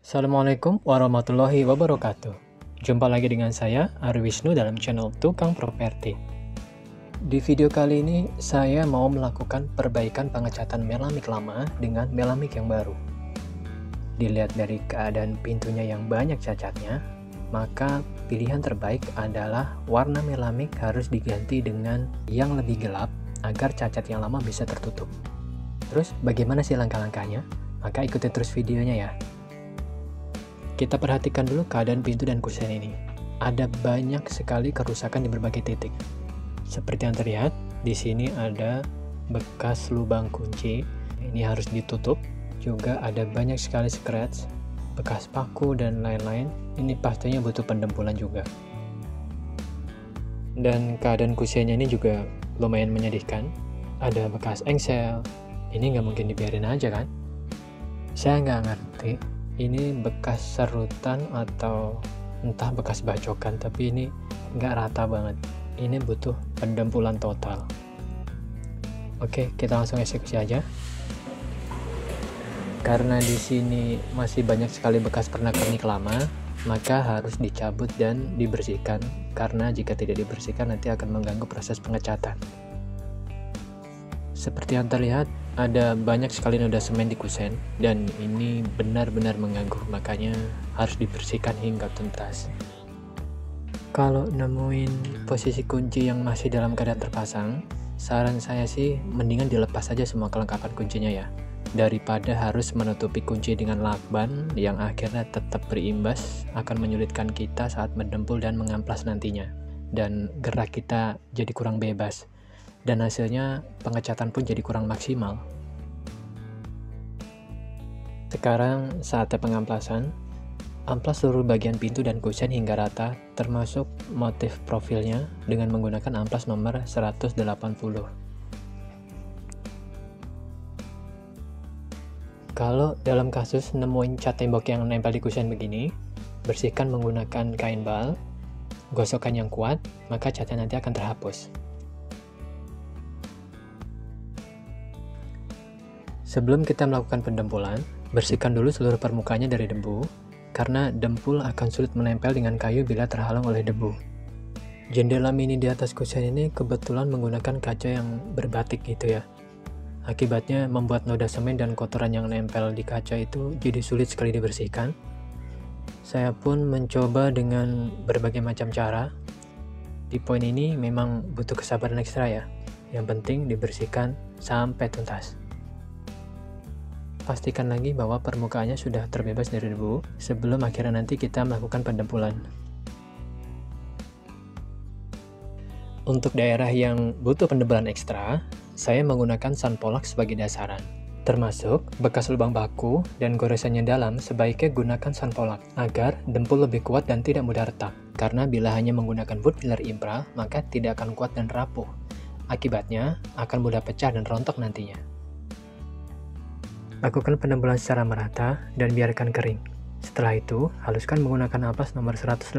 Assalamualaikum warahmatullahi wabarakatuh. Jumpa lagi dengan saya, Ari Wisnu dalam channel Tukang Properti. Di video kali ini, saya mau melakukan perbaikan pengecatan melamik lama dengan melamik yang baru. Dilihat dari keadaan pintunya yang banyak cacatnya, maka pilihan terbaik adalah warna melamik harus diganti dengan yang lebih gelap agar cacat yang lama bisa tertutup. Terus bagaimana sih langkah-langkahnya? Maka ikuti terus videonya ya. Kita perhatikan dulu keadaan pintu dan kusen ini. Ada banyak sekali kerusakan di berbagai titik. Seperti yang terlihat, di sini ada bekas lubang kunci. Ini harus ditutup. Juga ada banyak sekali scratch, bekas paku dan lain-lain. Ini pastinya butuh pendempulan juga. Dan keadaan kusennya ini juga lumayan menyedihkan. Ada bekas engsel. Ini nggak mungkin dibiarin aja kan? Saya nggak ngerti. Ini bekas serutan atau entah bekas bacokan, tapi ini nggak rata banget. Ini butuh pendempulan total. Oke, kita langsung eksekusi aja. Karena di sini masih banyak sekali bekas pernak-pernik lama, maka harus dicabut dan dibersihkan. Karena jika tidak dibersihkan nanti akan mengganggu proses pengecatan. Seperti yang terlihat, ada banyak sekali noda semen di kusen dan ini benar-benar mengganggu, makanya harus dibersihkan hingga tuntas. Kalau nemuin posisi kunci yang masih dalam keadaan terpasang, saran saya sih mendingan dilepas saja semua kelengkapan kuncinya ya, daripada harus menutupi kunci dengan lakban yang akhirnya tetap berimbas, akan menyulitkan kita saat mendempul dan mengamplas nantinya, dan gerak kita jadi kurang bebas. Dan hasilnya pengecatan pun jadi kurang maksimal. Sekarang saatnya pengamplasan. Amplas seluruh bagian pintu dan kusen hingga rata, termasuk motif profilnya dengan menggunakan amplas nomor 180. Kalau dalam kasus nemuin cat tembok yang nempel di kusen begini, bersihkan menggunakan kain bal, gosokkan yang kuat, maka catnya nanti akan terhapus. Sebelum kita melakukan pendempulan, bersihkan dulu seluruh permukaannya dari debu, karena dempul akan sulit menempel dengan kayu bila terhalang oleh debu. Jendela mini di atas kusen ini kebetulan menggunakan kaca yang berbatik gitu ya. Akibatnya membuat noda semen dan kotoran yang nempel di kaca itu jadi sulit sekali dibersihkan. Saya pun mencoba dengan berbagai macam cara. Di poin ini memang butuh kesabaran ekstra ya. Yang penting dibersihkan sampai tuntas. Pastikan lagi bahwa permukaannya sudah terbebas dari debu sebelum akhirnya nanti kita melakukan pendempulan. Untuk daerah yang butuh pendempulan ekstra, saya menggunakan Sunpolax sebagai dasaran. Termasuk bekas lubang baku dan goresannya dalam, sebaiknya gunakan Sunpolax agar dempul lebih kuat dan tidak mudah retak. Karena bila hanya menggunakan wood filler impra, maka tidak akan kuat dan rapuh. Akibatnya akan mudah pecah dan rontok nantinya. Lakukan pendempulan secara merata dan biarkan kering. Setelah itu, haluskan menggunakan amplas nomor 180.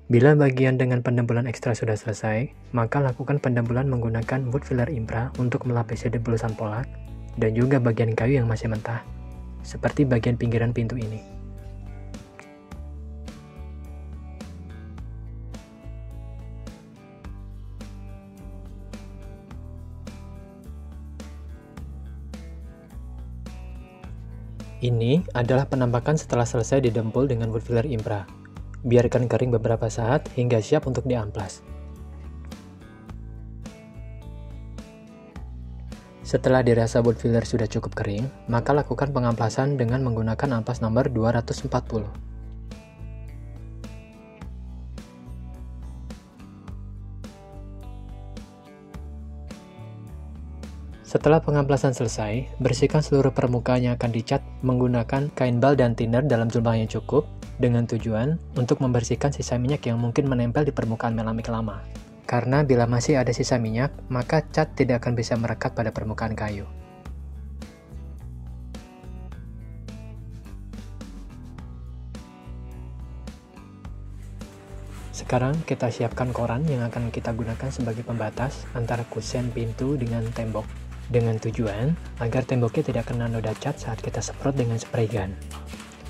Bila bagian dengan pendempulan ekstra sudah selesai, maka lakukan pendempulan menggunakan wood filler impra untuk melapisi dempul Sunpolax dan juga bagian kayu yang masih mentah, seperti bagian pinggiran pintu ini. Ini adalah penampakan setelah selesai didempul dengan wood filler impra. Biarkan kering beberapa saat hingga siap untuk diamplas. Setelah dirasa wood filler sudah cukup kering, maka lakukan pengamplasan dengan menggunakan amplas nomor 240. Setelah pengamplasan selesai, bersihkan seluruh permukaan yang akan dicat menggunakan kain bal dan thinner dalam jumlah yang cukup, dengan tujuan untuk membersihkan sisa minyak yang mungkin menempel di permukaan melamik lama. Karena bila masih ada sisa minyak, maka cat tidak akan bisa merekat pada permukaan kayu. Sekarang kita siapkan koran yang akan kita gunakan sebagai pembatas antara kusen pintu dengan tembok, dengan tujuan agar temboknya tidak kena noda cat saat kita semprot dengan spray gun.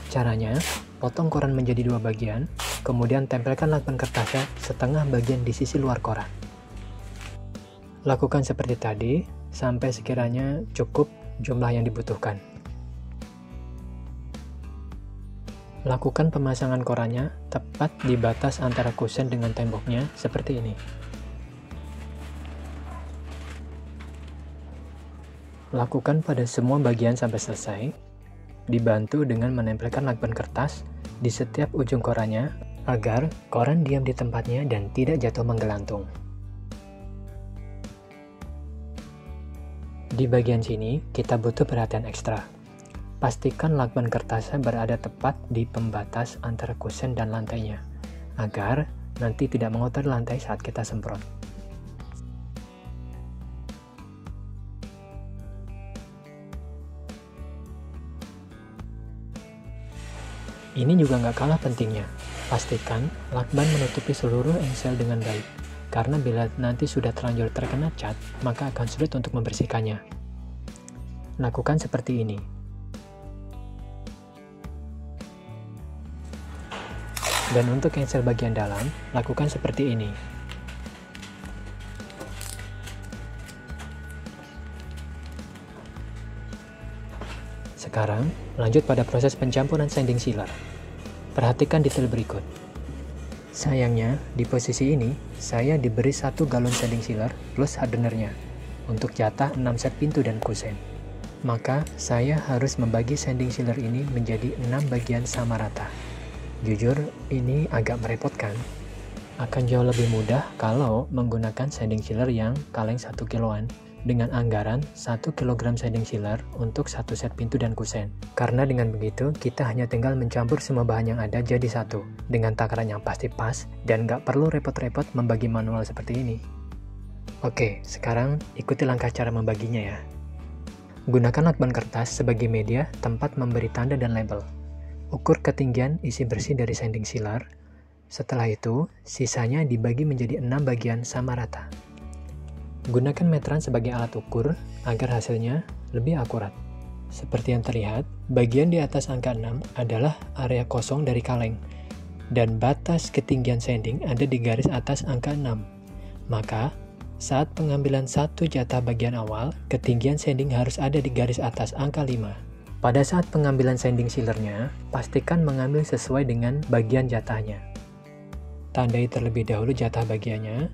Caranya, potong koran menjadi 2 bagian, kemudian tempelkan lakban kertasnya setengah bagian di sisi luar koran. Lakukan seperti tadi, sampai sekiranya cukup jumlah yang dibutuhkan. Lakukan pemasangan korannya tepat di batas antara kusen dengan temboknya, seperti ini. Lakukan pada semua bagian sampai selesai, dibantu dengan menempelkan lakban kertas di setiap ujung korannya agar koran diam di tempatnya dan tidak jatuh menggelantung. Di bagian sini, kita butuh perhatian ekstra. Pastikan lakban kertasnya berada tepat di pembatas antara kusen dan lantainya, agar nanti tidak mengotori lantai saat kita semprot. Ini juga nggak kalah pentingnya, pastikan lakban menutupi seluruh engsel dengan baik, karena bila nanti sudah terlanjur terkena cat, maka akan sulit untuk membersihkannya. Lakukan seperti ini. Dan untuk engsel bagian dalam, lakukan seperti ini. Sekarang, lanjut pada proses pencampuran sanding sealer. Perhatikan detail berikut. Sayangnya, di posisi ini, saya diberi 1 galon sanding sealer plus hardenernya untuk jatah 6 set pintu dan kusen. Maka, saya harus membagi sanding sealer ini menjadi 6 bagian sama rata. Jujur, ini agak merepotkan. Akan jauh lebih mudah kalau menggunakan sanding sealer yang kaleng 1 kiloan dengan anggaran 1 kg sanding sealer untuk 1 set pintu dan kusen. Karena dengan begitu, kita hanya tinggal mencampur semua bahan yang ada jadi satu dengan takaran yang pasti pas dan nggak perlu repot-repot membagi manual seperti ini. Oke, sekarang ikuti langkah cara membaginya ya. Gunakan lakban kertas sebagai media tempat memberi tanda dan label. Ukur ketinggian isi bersih dari sanding sealer. Setelah itu, sisanya dibagi menjadi 6 bagian sama rata. Gunakan meteran sebagai alat ukur agar hasilnya lebih akurat. Seperti yang terlihat, bagian di atas angka 6 adalah area kosong dari kaleng, dan batas ketinggian sanding ada di garis atas angka 6. Maka, saat pengambilan satu jatah bagian awal, ketinggian sanding harus ada di garis atas angka 5. Pada saat pengambilan sanding sealernya, pastikan mengambil sesuai dengan bagian jatahnya. Tandai terlebih dahulu jatah bagiannya.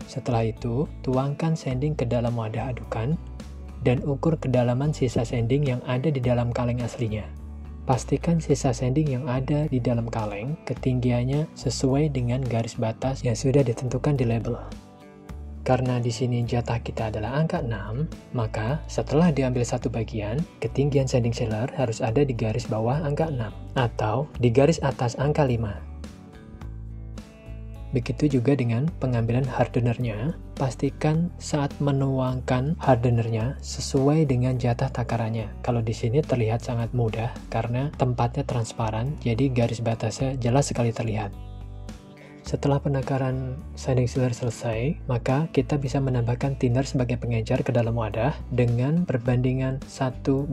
Setelah itu, tuangkan sanding ke dalam wadah adukan dan ukur kedalaman sisa sanding yang ada di dalam kaleng aslinya. Pastikan sisa sanding yang ada di dalam kaleng ketinggiannya sesuai dengan garis batas yang sudah ditentukan di label. Karena di sini jatah kita adalah angka 6, maka setelah diambil satu bagian, ketinggian sanding sealer harus ada di garis bawah angka 6 atau di garis atas angka 5. Begitu juga dengan pengambilan hardenernya, pastikan saat menuangkan hardenernya sesuai dengan jatah takarannya. Kalau di sini terlihat sangat mudah karena tempatnya transparan, jadi garis batasnya jelas sekali terlihat. Setelah penakaran sanding sealer selesai, maka kita bisa menambahkan thinner sebagai pengejar ke dalam wadah dengan perbandingan 1:1.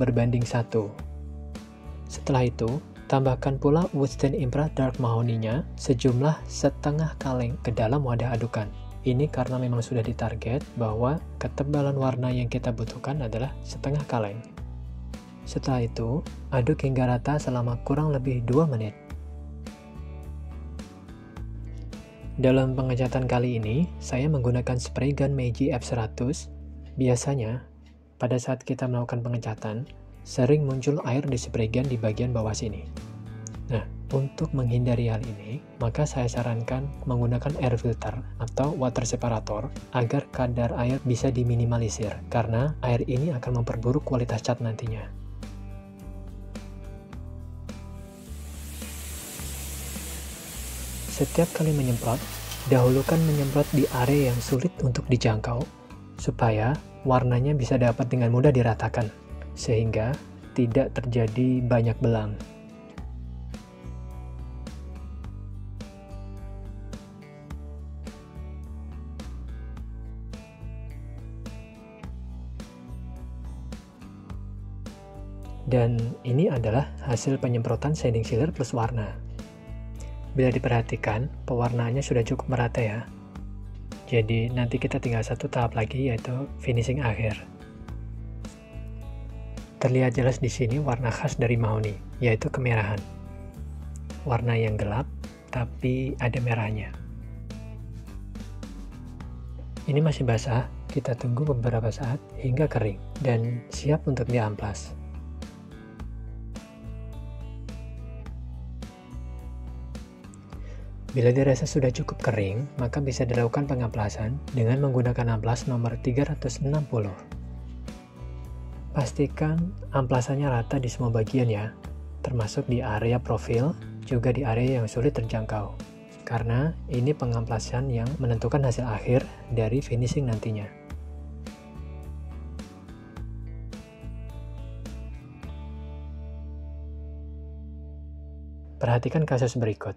Setelah itu, tambahkan pula Woodstain Impra Dark Mahogany-nya sejumlah setengah kaleng ke dalam wadah adukan. Ini karena memang sudah ditarget bahwa ketebalan warna yang kita butuhkan adalah setengah kaleng. Setelah itu, aduk hingga rata selama kurang lebih 2 menit. Dalam pengecatan kali ini, saya menggunakan spray gun Meiji F100. Biasanya, pada saat kita melakukan pengecatan, sering muncul air di spray gun di bagian bawah sini. Nah, untuk menghindari hal ini, maka saya sarankan menggunakan air filter atau water separator agar kadar air bisa diminimalisir, karena air ini akan memperburuk kualitas cat nantinya. Setiap kali menyemprot, dahulukan menyemprot di area yang sulit untuk dijangkau, supaya warnanya bisa dapat dengan mudah diratakan, sehingga tidak terjadi banyak belang. Dan ini adalah hasil penyemprotan shading sealer plus warna. Bila diperhatikan, pewarnaannya sudah cukup merata ya. Jadi nanti kita tinggal satu tahap lagi, yaitu finishing akhir. Terlihat jelas di sini warna khas dari mahoni, yaitu kemerahan. Warna yang gelap, tapi ada merahnya. Ini masih basah, kita tunggu beberapa saat hingga kering dan siap untuk diamplas. Bila dirasa sudah cukup kering, maka bisa dilakukan pengamplasan dengan menggunakan amplas nomor 360. Pastikan amplasannya rata di semua bagian ya, termasuk di area profil, juga di area yang sulit terjangkau. Karena ini pengamplasan yang menentukan hasil akhir dari finishing nantinya. Perhatikan kasus berikut.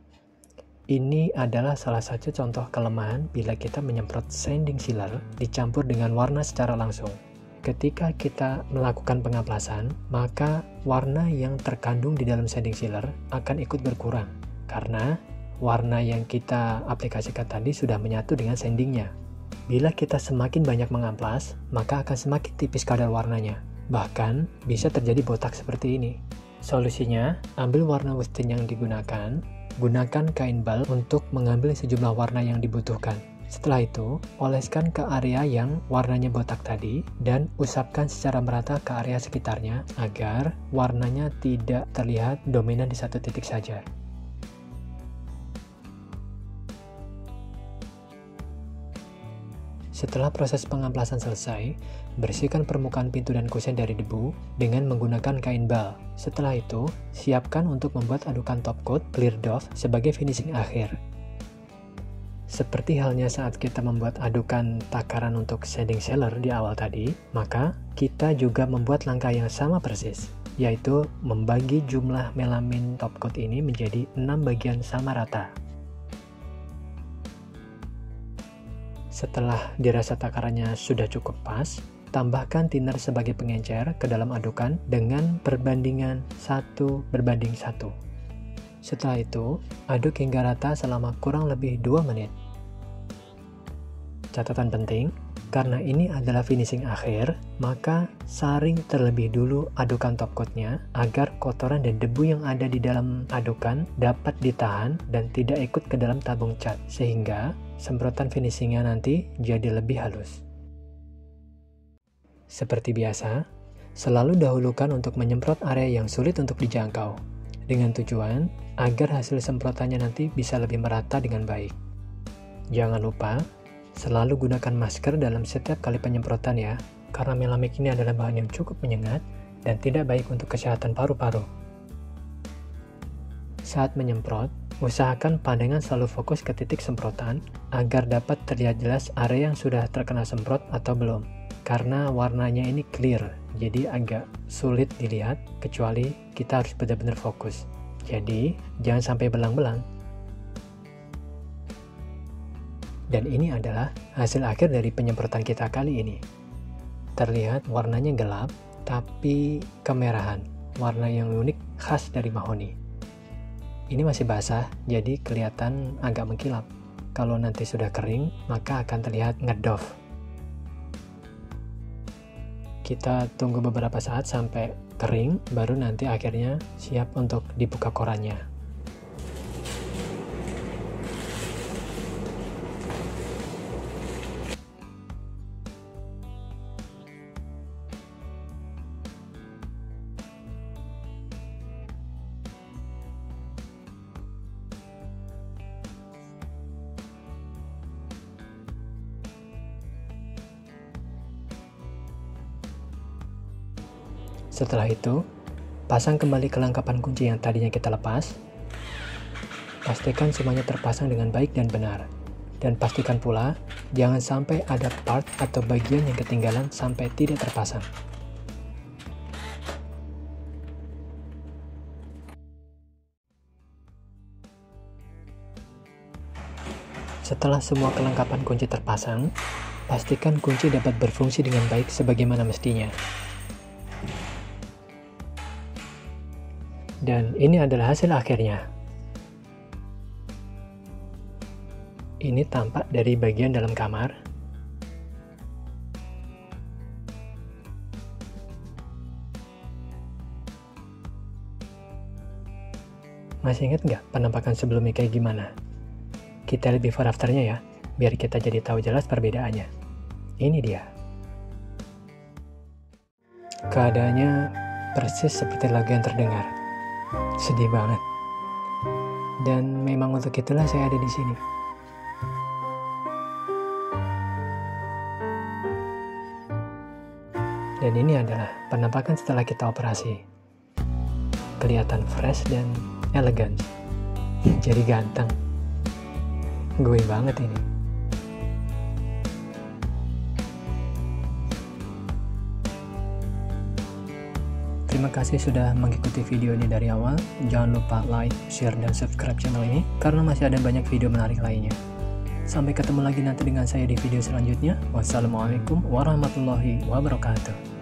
Ini adalah salah satu contoh kelemahan bila kita menyemprot shading sealer dicampur dengan warna secara langsung. Ketika kita melakukan pengamplasan, maka warna yang terkandung di dalam shading sealer akan ikut berkurang karena warna yang kita aplikasikan tadi sudah menyatu dengan shadingnya. Bila kita semakin banyak mengamplas, maka akan semakin tipis kadar warnanya. Bahkan bisa terjadi botak seperti ini. Solusinya, ambil warna wood tint yang digunakan, gunakan kain bal untuk mengambil sejumlah warna yang dibutuhkan. Setelah itu, oleskan ke area yang warnanya botak tadi dan usapkan secara merata ke area sekitarnya agar warnanya tidak terlihat dominan di satu titik saja. Setelah proses pengamplasan selesai, bersihkan permukaan pintu dan kusen dari debu dengan menggunakan kain bal. Setelah itu, siapkan untuk membuat adukan top coat clear doff sebagai finishing akhir. Seperti halnya saat kita membuat adukan takaran untuk shading sealer di awal tadi, maka kita juga membuat langkah yang sama persis, yaitu membagi jumlah melamin top coat ini menjadi 6 bagian sama rata. Setelah dirasa takarannya sudah cukup pas, tambahkan thinner sebagai pengencer ke dalam adukan dengan perbandingan 1:1. Setelah itu, aduk hingga rata selama kurang lebih 2 menit. Catatan penting, karena ini adalah finishing akhir, maka saring terlebih dulu adukan top coatnya agar kotoran dan debu yang ada di dalam adukan dapat ditahan dan tidak ikut ke dalam tabung cat, sehingga semprotan finishingnya nanti jadi lebih halus. Seperti biasa, selalu dahulukan untuk menyemprot area yang sulit untuk dijangkau, dengan tujuan agar hasil semprotannya nanti bisa lebih merata dengan baik. Jangan lupa, selalu gunakan masker dalam setiap kali penyemprotan ya, karena melamik ini adalah bahan yang cukup menyengat dan tidak baik untuk kesehatan paru-paru. Saat menyemprot, usahakan pandangan selalu fokus ke titik semprotan agar dapat terlihat jelas area yang sudah terkena semprot atau belum. Karena warnanya ini clear, jadi agak sulit dilihat kecuali kita harus benar-benar fokus. Jadi, jangan sampai belang-belang. Dan ini adalah hasil akhir dari penyemprotan kita kali ini. Terlihat warnanya gelap, tapi kemerahan. Warna yang unik khas dari mahoni. Ini masih basah, jadi kelihatan agak mengkilap. Kalau nanti sudah kering, maka akan terlihat ngedoff. Kita tunggu beberapa saat sampai kering, baru nanti akhirnya siap untuk dibuka korannya. Setelah itu, pasang kembali kelengkapan kunci yang tadinya kita lepas. Pastikan semuanya terpasang dengan baik dan benar. Dan pastikan pula, jangan sampai ada part atau bagian yang ketinggalan sampai tidak terpasang. Setelah semua kelengkapan kunci terpasang, pastikan kunci dapat berfungsi dengan baik sebagaimana mestinya. Dan ini adalah hasil akhirnya. Ini tampak dari bagian dalam kamar. Masih ingat nggak penampakan sebelumnya kayak gimana? Kita lihat before afternya ya, biar kita jadi tahu jelas perbedaannya. Ini dia. Keadaannya persis seperti lagu yang terdengar. Sedih banget. Dan memang untuk itulah saya ada di sini. Dan ini adalah penampakan setelah kita operasi. Kelihatan fresh dan elegan. Jadi ganteng. Gue banget ini. Terima kasih sudah mengikuti video ini dari awal. Jangan lupa like, share, dan subscribe channel ini karena masih ada banyak video menarik lainnya. Sampai ketemu lagi nanti dengan saya di video selanjutnya. Wassalamualaikum warahmatullahi wabarakatuh.